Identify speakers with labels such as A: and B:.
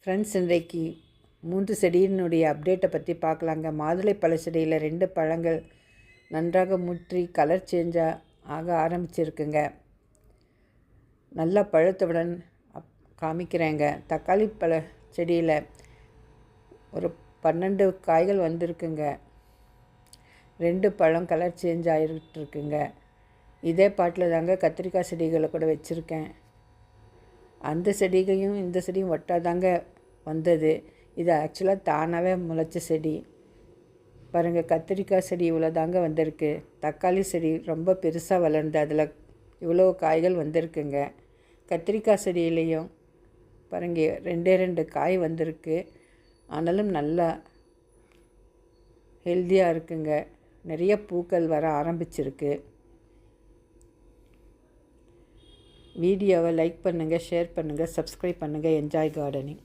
A: Friends, இன்றைக்கு 3 செடியினுடைய அப்டேட்டை பற்றி பார்க்கலாங்க. மாதுளை பழ செடியில் 2 பழங்கள் நன்றாக முற்றி கலர் சேஞ்சாக ஆக ஆரம்பிச்சிருக்குங்க. நல்லா பழுத்தவுடன் காமிக்கிறேங்க. தக்காளி பழ செடியில் ஒரு 12 காய்கள் வந்திருக்குங்க. 2 பழம் கலர் சேஞ்ச் ஆகிட்டுருக்குங்க. இதே பாட்டில் தாங்க கத்திரிக்காய் செடிகளை கூட வச்சுருக்கேன். அந்த செடிகையும் இந்த செடியும் ஒட்டாதாங்க வந்தது. இது ஆக்சுவலாக தானாகவே முளைச்ச செடி. பாருங்கள், கத்திரிக்காய் செடி இவ்வளோ தாங்க வந்திருக்கு. தக்காளி செடி ரொம்ப பெருசாக வளர்ந்து அதில் இவ்வளோ காய்கள் வந்திருக்குங்க. கத்திரிக்காய் செடியிலையும் பாருங்கள் 2 காய் வந்திருக்கு. ஆனாலும் நல்லா ஹெல்த்தியாக இருக்குங்க. நிறைய பூக்கள் வர ஆரம்பிச்சிருக்கு. வீடியோவை லைக் பண்ணுங்கள், ஷேர் பண்ணுங்கள், சப்ஸ்கிரைப் பண்ணுங்கள். Enjoy gardening.